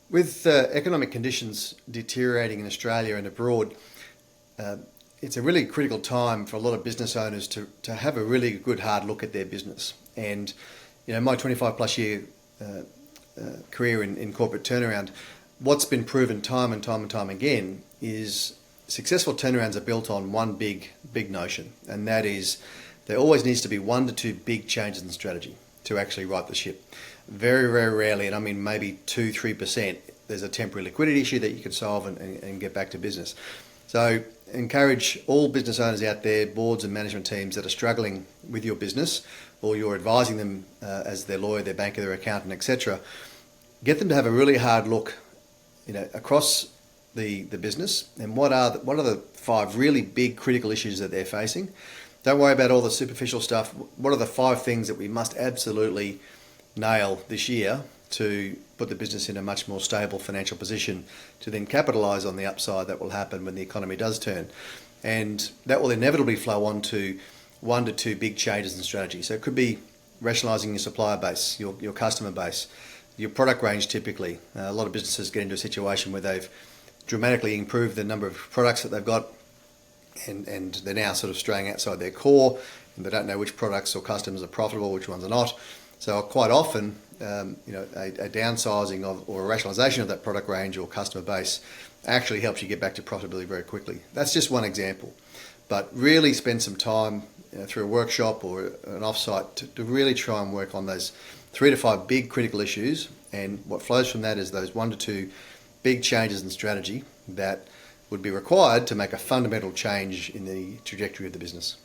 With economic conditions deteriorating in Australia and abroad, uh, it's a really critical time for a lot of business owners to have a really good hard look at their business. And my 25 plus year career in corporate turnaround, what's been proven time and time and time again is successful turnarounds are built on one big notion, and that is there always needs to be 1 to 2 big changes in strategy to actually right the ship. Very, very rarely, and I mean maybe 2-3%, there's a temporary liquidity issue that you can solve and get back to business. So encourage all business owners out there, boards and management teams that are struggling with your business, or you're advising them as their lawyer, their banker, their accountant, etc. Get them to have a really hard look, across the business, and what are the 5 really big critical issues that they're facing. Don't worry about all the superficial stuff. What are the 5 things that we must absolutely nail this year to put the business in a much more stable financial position to then capitalise on the upside that will happen when the economy does turn. And that will inevitably flow on to 1 to 2 big changes in strategy. So it could be rationalising your supplier base, your customer base, your product range typically. A lot of businesses get into a situation where they've dramatically improved the number of products that they've got, and they're now sort of straying outside their core, and they don't know which products or customers are profitable, which ones are not. So quite often, a downsizing or a rationalisation of that product range or customer base actually helps you get back to profitability very quickly. That's just one example, but really spend some time through a workshop or an offsite to really try and work on those 3 to 5 big critical issues, and what flows from that is those 1 to 2 big changes in strategy that would be required to make a fundamental change in the trajectory of the business.